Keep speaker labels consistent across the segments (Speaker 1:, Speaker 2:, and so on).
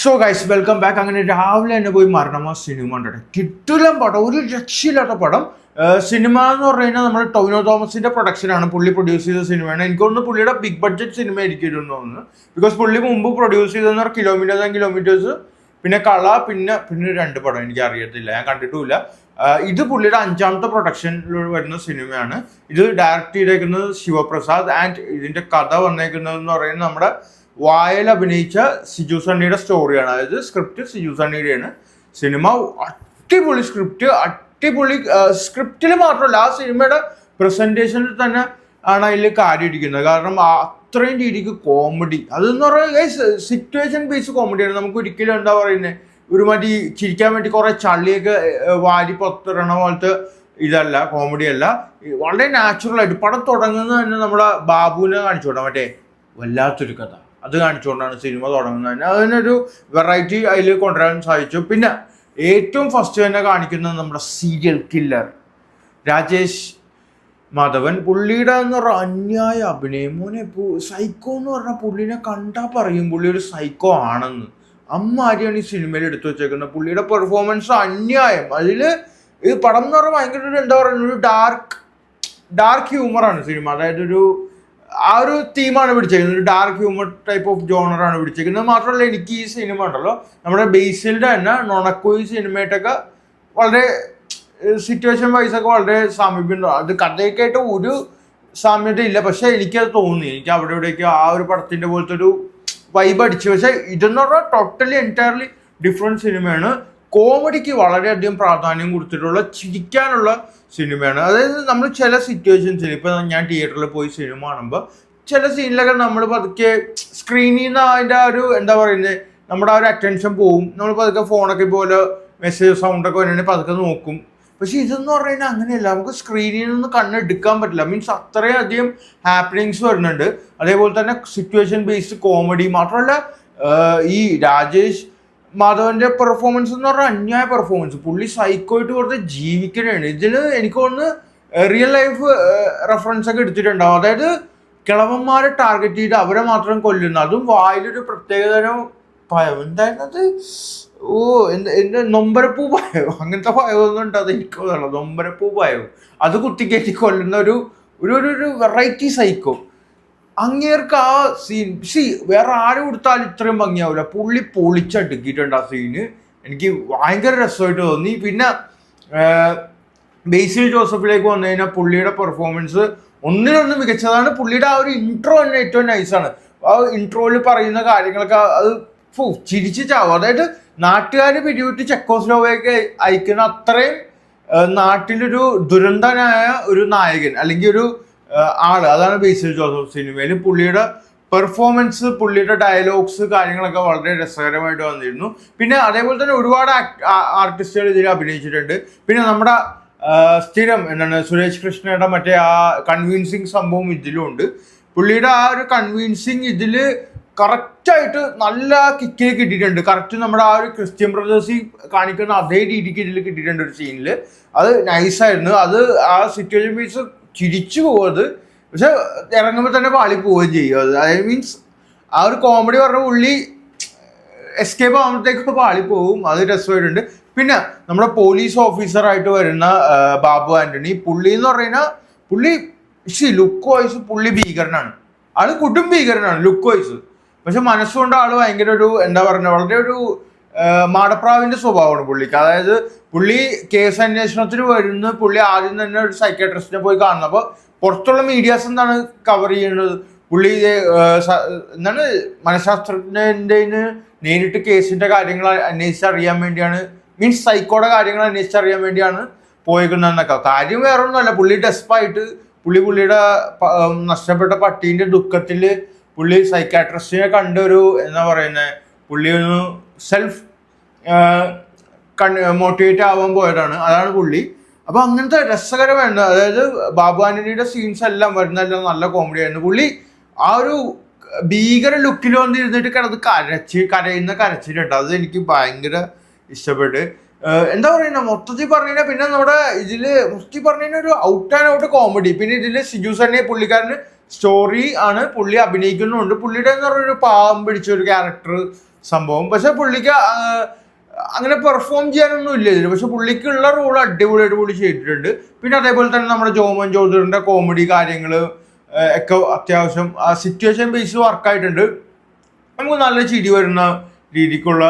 Speaker 1: So guys welcome back. അങ്ങനെ രാവിലെ തന്നെ പോയി മരണമോ സിനിമ കണ്ടിട്ട് കിട്ടുലം പടം, ഒരു രക്ഷയില്ലാത്ത പടം. സിനിമ എന്ന് പറഞ്ഞു കഴിഞ്ഞാൽ നമ്മുടെ ടൊവിനോ തോമസിന്റെ പ്രൊഡക്ഷനാണ്, പുള്ളി പ്രൊഡ്യൂസ് ചെയ്ത സിനിമയാണ്. എനിക്ക് തോന്നുന്നു പുള്ളിയുടെ ബിഗ് ബഡ്ജറ്റ് സിനിമ ആയിരിക്കും തോന്നുന്നു. ബിക്കോസ് പുള്ളി മുമ്പ് പ്രൊഡ്യൂസ് ചെയ്തെന്ന് കിലോമീറ്റേഴ്സ്, പിന്നെ കള, പിന്നെ രണ്ട് പടം എനിക്ക് അറിയത്തില്ല, ഞാൻ കണ്ടിട്ടുമില്ല. ഇത് പുള്ളിയുടെ 5ാമത്തെ പ്രൊഡക്ഷനിൽ വരുന്ന സിനിമയാണ്. ഇത് ഡയറക്റ്റ് ചെയ്തേക്കുന്നത് ശിവപ്രസാദ്. ആൻഡ് ഇതിന്റെ കഥ വന്നേക്കുന്നതെന്ന് പറയുന്നത് നമ്മുടെ വായൽ അഭിനയിച്ച സിജു സണ്ണിയുടെ സ്റ്റോറിയാണ്. അതായത് സ്ക്രിപ്റ്റ് സിജു സണ്ണിയുടെയാണ്. സിനിമ അടിപൊളി സ്ക്രിപ്റ്റ്, അടിപൊളി സ്ക്രിപ്റ്റിൽ മാത്രമല്ല ആ സിനിമയുടെ പ്രസന്റേഷനിൽ തന്നെ ആണ് അതിൽ കാര്യം ഇരിക്കുന്നത്. കാരണം അത്രയും രീതിക്ക് കോമഡി, അതെന്ന് പറയുന്നത് സിറ്റുവേഷൻ ബേസ്ഡ് കോമഡിയാണ്. നമുക്ക് ഒരിക്കലും എന്താ പറയുന്നത്, ഒരുമാതിരി ചിരിക്കാൻ വേണ്ടി കുറെ ചള്ളിയൊക്കെ വാരി പുറത്തിടണ പോലത്തെ ഇതല്ല, കോമഡി അല്ല. വളരെ നാച്ചുറൽ ആയിട്ട് പടം തുടങ്ങുന്നത് തന്നെ നമ്മുടെ ബാബുവിനെ കാണിച്ചോട്ടാ, മറ്റേ വല്ലാത്തൊരു കഥ അത് കാണിച്ചുകൊണ്ടാണ് സിനിമ തുടങ്ങുന്നത് തന്നെ. അതിനൊരു വെറൈറ്റി അതിൽ കൊണ്ടുവരാൻ സാധിച്ചു. പിന്നെ ഏറ്റവും ഫസ്റ്റ് തന്നെ കാണിക്കുന്നത് നമ്മുടെ സീരിയൽ കില്ലർ രാജേഷ് മാധവൻ. പുള്ളിയുടെ എന്ന് പറഞ്ഞാൽ അന്യായ അഭിനയം. മോനെ സൈക്കോ എന്ന് പറഞ്ഞാൽ പുള്ളിനെ കണ്ടാൽ പറയും പുള്ളി ഒരു സൈക്കോ ആണെന്ന്. അമ്മാരിയാണ് ഈ സിനിമയിൽ എടുത്തു വെച്ചേക്കുന്നത്. പുള്ളിയുടെ പെർഫോമൻസ് അന്യായം. അതിൽ ഈ പടം എന്ന് പറഞ്ഞാൽ ഭയങ്കര ഒരു എന്താ പറയുക, ഒരു ഡാർക്ക് ഹ്യൂമറാണ് സിനിമ. അതായത് ആ ഒരു തീമാണ് പിടിച്ചേക്കുന്നത്, ഒരു ഡാർക്ക് ഹ്യൂമർ ടൈപ്പ് ഓഫ് ജോണറാണ് പിടിച്ചേക്കുന്നത്. മാത്രമല്ല എനിക്ക് ഈ സിനിമ ഉണ്ടല്ലോ നമ്മുടെ ബേസിലിൻ്റെ തന്നെ നൊണക്കോയി സിനിമയായിട്ടൊക്കെ വളരെ സിറ്റുവേഷൻ വൈസൊക്കെ വളരെ സാമീപ്യമുണ്ട്. അത് കഥയൊക്കെ ആയിട്ട് ഒരു സാമ്യത ഇല്ല, പക്ഷെ എനിക്കത് തോന്നി. എനിക്ക് അവിടെ ഇവിടെയൊക്കെ ആ ഒരു പടത്തിൻ്റെ പോലത്തെ ഒരു വൈബ് അടിച്ചു. പക്ഷെ ഇതെന്ന് പറഞ്ഞാൽ ടോട്ടലി എൻറ്റയർലി ഡിഫറെൻറ്റ് സിനിമയാണ്. കോമഡിക്ക് വളരെയധികം പ്രാധാന്യം കൊടുത്തിട്ടുള്ള, ചിരിക്കാനുള്ള സിനിമയാണ്. അതായത് നമ്മൾ ചില സിറ്റുവേഷൻസിൽ, ഇപ്പം ഞാൻ തിയേറ്ററിൽ പോയി സിനിമ കാണുമ്പോൾ ചില സീനിലൊക്കെ നമ്മൾ പതുക്കെ സ്ക്രീനിൽ നിന്ന് അതിൻ്റെ ആ ഒരു എന്താ പറയുന്നത്, നമ്മുടെ ആ ഒരു അറ്റൻഷൻ പോവും. നമ്മൾ പതുക്കെ ഫോണൊക്കെ പോലെ മെസ്സേജ് സൗണ്ടൊക്കെ വരുന്നുണ്ടെങ്കിൽ പതുക്കെ നോക്കും. പക്ഷെ ഇതെന്ന് പറഞ്ഞു കഴിഞ്ഞാൽ അങ്ങനെയല്ല, നമുക്ക് സ്ക്രീനിൽ നിന്ന് കണ്ണെടുക്കാൻ പറ്റില്ല. മീൻസ് അത്രയും അധികം ഹാപ്പനിങ്സ് വരുന്നുണ്ട്. അതേപോലെ തന്നെ സിറ്റുവേഷൻ ബേസ്ഡ് കോമഡി മാത്രമല്ല, ഈ രാജേഷ് മാധവന്റെ പെർഫോമൻസ് എന്ന് പറഞ്ഞാൽ അന്യായ പെർഫോമൻസ്. പുള്ളി സൈക്കോയിട്ട് കുറച്ച് ജീവിക്കണേണ്. ഇതിൽ എനിക്ക് തോന്നുന്നു റിയൽ ലൈഫ് റെഫറൻസ് ഒക്കെ എടുത്തിട്ടുണ്ടാവും. അതായത് കിളവന്മാരെ ടാർഗറ്റ് ചെയ്ത് അവരെ മാത്രം കൊല്ലുന്നു. അതും വായിലൊരു പ്രത്യേകതരം ഭയം. എന്തായിരുന്നത്, എന്താ നൊമ്പരപ്പൂ ഭയം, അങ്ങനത്തെ ഭയമൊന്നും ഉണ്ട്. അത് എനിക്ക് തോന്നുന്നു നൊമ്പരപ്പൂ ഭയം. അത് കുത്തിക്കയറ്റി കൊല്ലുന്ന ഒരു വെറൈറ്റി സൈക്കോ. അങ്ങേർക്ക് ആ സീൻ വേറെ ആരും കൊടുത്താലും ഇത്രയും ഭംഗിയാവില്ല. പുള്ളി പൊളിച്ചടുക്കിയിട്ടുണ്ട് ആ സീന്. എനിക്ക് ഭയങ്കര രസമായിട്ട് തോന്നി. പിന്നെ ബേസിൽ ജോസഫിലേക്ക് വന്നു കഴിഞ്ഞാൽ പുള്ളിയുടെ പെർഫോമൻസ് ഒന്നിനൊന്ന് മികച്ചതാണ്. പുള്ളിയുടെ ആ ഒരു ഇൻട്രോ തന്നെ ഏറ്റവും നൈസാണ്. ആ ഇൻട്രോയിൽ പറയുന്ന കാര്യങ്ങളൊക്കെ അത് ചിരിച്ച് ചാവും. അതായത് നാട്ടുകാർ പിരിവിട്ട് ചെക്കോസ്ലോവയൊക്കെ അയക്കുന്ന അത്രയും നാട്ടിലൊരു ദുരന്തനായ ഒരു നായകൻ അല്ലെങ്കിൽ ഒരു ആള്, അതാണ് ബേസിൽ ജോസഫ് സിനിമയിൽ. പുള്ളിയുടെ പെർഫോമൻസ്, പുള്ളിയുടെ ഡയലോഗ്സ്, കാര്യങ്ങളൊക്കെ വളരെ രസകരമായിട്ട് വന്നിരുന്നു. പിന്നെ അതേപോലെ തന്നെ ഒരുപാട് ആർട്ടിസ്റ്റുകൾ ഇതിൽ അഭിനയിച്ചിട്ടുണ്ട്. പിന്നെ നമ്മുടെ സ്ഥിരം എന്താണ് സുരേഷ് കൃഷ്ണയുടെ മറ്റേ ആ കൺവിൻസിങ് സംഭവം ഇതിലുണ്ട്. പുള്ളിയുടെ ആ ഒരു കൺവിൻസിങ് ഇതിൽ കറക്റ്റായിട്ട് നല്ല കിക്കിൽ കിട്ടിയിട്ടുണ്ട്. കറക്റ്റ് നമ്മുടെ ആ ഒരു ക്രിസ്ത്യൻ ബ്രദേഴ്സിൽ കാണിക്കുന്ന അതേ രീതിക്ക് ഇതിൽ കിട്ടിയിട്ടുണ്ട് ഒരു സീനിൽ. അത് നൈസായിരുന്നു. അത് ആ സിറ്റുവേഷൻ ബേസ് ചിരിച്ചു പോകുന്നത്, പക്ഷെ ഇറങ്ങുമ്പോൾ തന്നെ പാളി പോവുകയും ചെയ്യും. അത് മീൻസ് ആ ഒരു കോമഡി പറഞ്ഞ പുള്ളി എസ്കേപ്പ് ആകുമ്പോഴത്തേക്ക് പാളി പോവും. അത് രസമായിട്ടുണ്ട്. പിന്നെ നമ്മുടെ പോലീസ് ഓഫീസറായിട്ട് വരുന്ന ബാബു ആന്റണി, പുള്ളി എന്ന് പറഞ്ഞാൽ പുള്ളി ലുക്ക് വൈസ് പുള്ളി ഭീകരനാണ്. ആള് കുടും ഭീകരനാണ് ലുക്ക് വൈസ്. പക്ഷെ മനസ്സുകൊണ്ട് ആള് ഭയങ്കര ഒരു എന്താ പറയുക, വളരെ ഒരു മാടപ്രാവിന്റെ സ്വഭാവമാണ് പുള്ളിക്ക്. അതായത് പുള്ളി കേസ് അന്വേഷണത്തിന് വരുന്ന പുള്ളി ആദ്യം തന്നെ ഒരു സൈക്കാട്രിസ്റ്റിനെ പോയി കാണുന്നപ്പോൾ പുറത്തുള്ള മീഡിയാസ് എന്താണ് കവർ ചെയ്യുന്നത്, പുള്ളി എന്താണ് മനഃശാസ്ത്രജ്ഞൻ്റെ നേരിട്ട് കേസിന്റെ കാര്യങ്ങൾ അന്വേഷിച്ചറിയാൻ വേണ്ടിയാണ്, മീൻസ് സൈക്കോയുടെ കാര്യങ്ങൾ അന്വേഷിച്ചറിയാൻ വേണ്ടിയാണ് പോയേക്കുന്നതെന്നൊക്കെ. കാര്യം വേറെ ഒന്നുമല്ല, പുള്ളി ഡെസ്പായിട്ട് പുള്ളിയുടെ നഷ്ടപ്പെട്ട പട്ടീൻ്റെ ദുഃഖത്തിൽ പുള്ളി സൈക്കാട്രിസ്റ്റിനെ കണ്ടൊരു എന്താ പറയുന്നത്, പുള്ളി ഒന്ന് സെൽഫ് മോട്ടിവേറ്റ് ആവാൻ പോയതാണ്. അതാണ് പുള്ളി. അപ്പൊ അങ്ങനത്തെ രസകരമായിരുന്നു. അതായത് ബാബു ആന്റണിയുടെ സീൻസ് എല്ലാം വരുന്നതെല്ലാം നല്ല കോമഡി ആയിരുന്നു. പുള്ളി ആ ഒരു ഭീകര ലുക്കിൽ വന്നിരുന്നിട്ട് കരയുന്ന കരച്ചിലുണ്ട്. അത് എനിക്ക് ഭയങ്കര ഇഷ്ടപ്പെട്ട്. എന്താ പറയുക, മൊത്തത്തിൽ പറഞ്ഞു കഴിഞ്ഞാൽ പിന്നെ നമ്മുടെ ഇതില് മൊത്തത്തിൽ പറഞ്ഞു കഴിഞ്ഞാൽ ഒരു ഔട്ട് ആൻഡ് ഔട്ട് കോമഡി. പിന്നെ ഇതില് സിജു സണ്ണി പുള്ളിക്കാരന് സ്റ്റോറി ആണ്, പുള്ളി അഭിനയിക്കുന്നുണ്ട്. പുള്ളിയുടെ എന്ന് പറഞ്ഞൊരു പാവം പിടിച്ച ഒരു ക്യാരക്ടർ സംഭവം. പക്ഷെ പുള്ളിക്ക് അങ്ങനെ പെർഫോം ചെയ്യാനൊന്നും ഇല്ല ഇതിൽ. പക്ഷെ പുള്ളിക്കുള്ള റോൾ അടിപൊളിയായിട്ട് പുള്ളി ചെയ്തിട്ടുണ്ട്. പിന്നെ അതേപോലെ തന്നെ നമ്മുടെ ജോമോൻ ജോർജിന്റെ കോമഡി കാര്യങ്ങൾ ഒക്കെ അത്യാവശ്യം ആ സിറ്റുവേഷൻ ബേസ് വർക്കായിട്ടുണ്ട്. നമുക്ക് നല്ല ചിരി വരുന്ന രീതിക്കുള്ള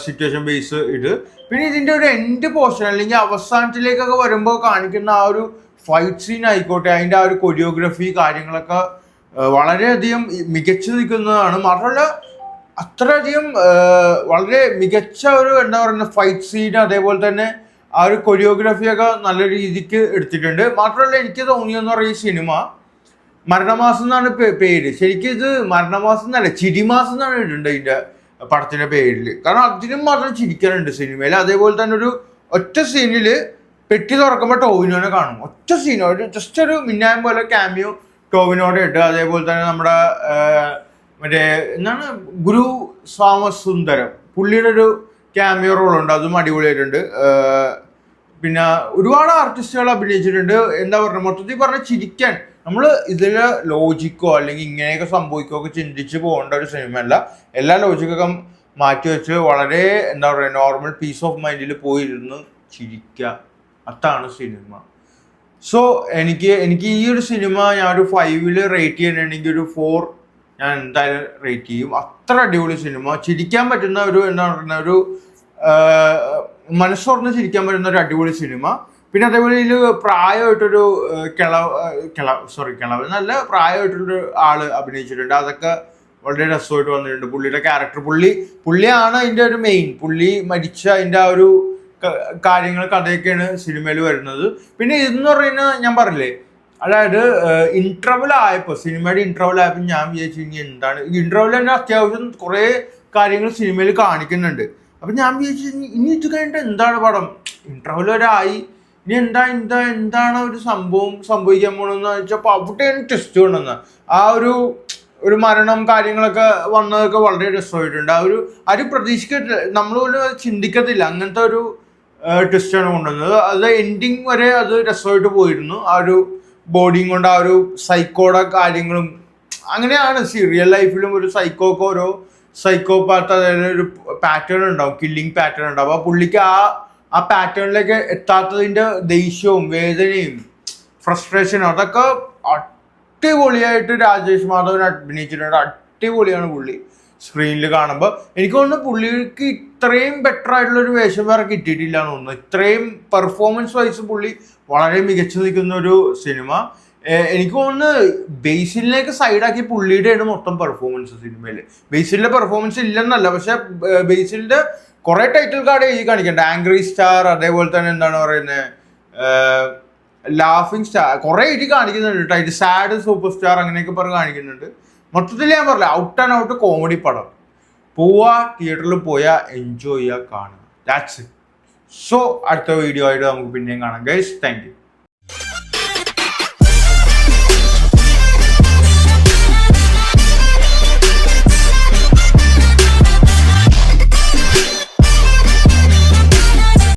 Speaker 1: സിറ്റുവേഷൻ ബേസ് ഇത്. പിന്നെ ഇതിന്റെ ഒരു എൻഡ് പോർഷൻ അല്ലെങ്കിൽ അവസാനത്തിലേക്കൊക്കെ വരുമ്പോൾ കാണിക്കുന്ന ആ ഒരു ഫൈറ്റ് സീൻ ആയിക്കോട്ടെ, അതിന്റെ ആ ഒരു കൊറിയോഗ്രഫി കാര്യങ്ങളൊക്കെ വളരെയധികം മികച്ചു നിൽക്കുന്നതാണ്. മാത്രമല്ല അത്രയധികം വളരെ മികച്ച ഒരു എന്താ പറയുക ഫൈറ്റ് സീൻ, അതേപോലെ തന്നെ ആ ഒരു കൊറിയോഗ്രഫിയൊക്കെ നല്ല രീതിക്ക് എടുത്തിട്ടുണ്ട്. മാത്രമല്ല എനിക്ക് തോന്നിയെന്ന് പറയുന്ന ഈ സിനിമ മരണമാസം എന്നാണ് പേര്. ശരിക്കും ഇത് മരണമാസം എന്നല്ല, ചിരിമാസം എന്നാണ് ഇട്ടുണ്ട് ഇതിന്റെ പടത്തിന്റെ പേരിൽ. കാരണം അതിനും മാത്രം ചിരിക്കാനുണ്ട് സിനിമയിൽ. അതേപോലെ തന്നെ ഒരു ഒറ്റ സീനിൽ പെട്ടി തുറക്കുമ്പോൾ ടോവിനോനെ കാണും. ഒറ്റ സീൻ, ഒരു ജസ്റ്റ് ഒരു മിന്നായം പോലെ ക്യാമിയോ ടോവിനോടെ ഇട്ട്. അതേപോലെ തന്നെ നമ്മുടെ മറ്റേ എന്താണ് ഗുരു സ്വാമസുന്ദരം, പുള്ളിയുടെ ഒരു ക്യാമിയോ റോളുണ്ട്, അതും അടിപൊളിയായിട്ടുണ്ട്. പിന്നെ ഒരുപാട് ആർട്ടിസ്റ്റുകൾ അഭിനയിച്ചിട്ടുണ്ട്. എന്താ പറയുക, മൊത്തത്തിൽ പറഞ്ഞ ചിരിക്കാൻ നമ്മൾ ഇതിലെ ലോജിക്കോ അല്ലെങ്കിൽ ഇങ്ങനെയൊക്കെ സംഭവിക്കുകയോ ഒക്കെ ചിന്തിച്ച് പോകേണ്ട ഒരു സിനിമയല്ല. എല്ലാ ലോജിക്കൊക്കെ മാറ്റി വെച്ച് വളരെ എന്താ പറയുക നോർമൽ പീസ് ഓഫ് മൈൻഡിൽ പോയിരുന്ന് ചിരിക്കുക, അതാണ് സിനിമ. സോ എനിക്ക് ഈ ഒരു സിനിമ ഞാൻ ഒരു 5 റേറ്റ് ചെയ്യണമെങ്കിൽ ഒരു 4 ഞാൻ എന്തായാലും റേറ്റ് ചെയ്യും. അത്ര അടിപൊളി സിനിമ, ചിരിക്കാൻ പറ്റുന്ന ഒരു എന്താ പറയുന്ന ഒരു മനസ്സോർന്ന് ചിരിക്കാൻ പറ്റുന്ന ഒരു അടിപൊളി സിനിമ. പിന്നെ അതേപോലെ ഇതിൽ പ്രായമായിട്ടൊരു കിളവ് നല്ല പ്രായമായിട്ടൊരു ആള് അഭിനയിച്ചിട്ടുണ്ട്. അതൊക്കെ വളരെ രസമായിട്ട് വന്നിട്ടുണ്ട്. പുള്ളിയുടെ ക്യാരക്ടർ പുള്ളിയാണ് അതിൻ്റെ ഒരു മെയിൻ. പുള്ളി മരിച്ച അതിൻ്റെ ആ ഒരു കാര്യങ്ങൾ കഥയൊക്കെയാണ് സിനിമയിൽ വരുന്നത്. പിന്നെ ഇതെന്ന് പറയുന്നത് ഞാൻ പറഞ്ഞില്ലേ, അതായത് സിനിമയുടെ ഇന്റർവൽ ആയപ്പോൾ ഞാൻ വിചാരിച്ചു ഇനി എന്താണ് ഇന്റർവൽ തന്നെ അത്യാവശ്യം കുറെ കാര്യങ്ങൾ സിനിമയിൽ കാണിക്കുന്നുണ്ട്. അപ്പൊ ഞാൻ വിചാരിച്ചു ഇനി ഇത് കഴിഞ്ഞിട്ട് എന്താണ് പടം, ഇന്റർവൽ വരെ ആയി, ഇനി എന്താണ് ഒരു സംഭവിക്കാൻ പോണെന്ന് വെച്ചപ്പോൾ അവിടെയാണ് ടെസ്റ്റ് കൊണ്ടുവന്ന ആ ഒരു മരണം കാര്യങ്ങളൊക്കെ വന്നതൊക്കെ വളരെ രസമായിട്ടുണ്ട്. ആ ഒരു പ്രതീക്ഷിക്കത്തില്ല, നമ്മൾ പോലും ചിന്തിക്കത്തില്ല, അങ്ങനത്തെ ഒരു ട്വിസ്റ്റാണ് കൊണ്ടുവന്നത്. അത് എൻഡിങ് വരെ അത് രസമായിട്ട് പോയിരുന്നു. ആ ഒരു ബോഡിയും കൊണ്ട് ആ ഒരു സൈക്കോയുടെ കാര്യങ്ങളും അങ്ങനെയാണ്. റിയൽ ലൈഫിലും ഒരു സൈക്കോക്ക് ഓരോ സൈക്കോപാത്ത് അതായത് ഒരു പാറ്റേൺ ഉണ്ടാവും, കില്ലിങ് പാറ്റേൺ ഉണ്ടാവും. അപ്പോൾ പുള്ളിക്ക് ആ പാറ്റേണിലേക്ക് എത്താത്തതിൻ്റെ ദേഷ്യവും വേദനയും ഫ്രസ്ട്രേഷനും അതൊക്കെ അടിപൊളിയായിട്ട് രാജേഷ് മാധവൻ അഭിനയിച്ചിട്ടുണ്ട്. അടിപൊളിയാണ് പുള്ളി സ്ക്രീനിൽ കാണുമ്പോൾ. എനിക്ക് തോന്നുന്നു പുള്ളിക്ക് ഇത്രയും ബെറ്റർ ആയിട്ടുള്ള ഒരു വേഷം വേറെ കിട്ടിയിട്ടില്ല എന്ന് തോന്നുന്നു. ഇത്രയും പെർഫോമൻസ് വൈസ് പുള്ളി വളരെ മികച്ചു നിൽക്കുന്ന ഒരു സിനിമ. എനിക്ക് തോന്നുന്നു ബേസിലിലേക്ക് സൈഡാക്കി പുള്ളിയുടെയാണ് മൊത്തം പെർഫോമൻസ് സിനിമയിൽ. ബേസിലിന്റെ പെർഫോമൻസ് ഇല്ലെന്നല്ല, പക്ഷെ ബേസിലിന്റെ കുറെ ടൈറ്റിൽ കാർഡ് എഴുതി കാണിക്കുന്നുണ്ട്. ആംഗ്രി സ്റ്റാർ, അതേപോലെ തന്നെ എന്താണ് പറയുന്നത് ലാഫിംഗ് സ്റ്റാർ, കുറെ എഴുതി കാണിക്കുന്നുണ്ട്. ടൈറ്റിൽ സാഡ് സൂപ്പർ സ്റ്റാർ അങ്ങനെയൊക്കെ പറഞ്ഞ് കാണിക്കുന്നുണ്ട്. മൊത്തത്തിൽ ഞാൻ പറഞ്ഞില്ല, ഔട്ട് ആൻഡ് ഔട്ട് കോമഡി പടം. പോവാ, തിയേറ്ററിൽ പോയാൽ എൻജോയ് ചെയ്യുക, കാണുക. That's it. സോ അടുത്ത വീഡിയോ ആയിട്ട് നമുക്ക് പിന്നെയും കാണാം ഗൈസ്. Thank you.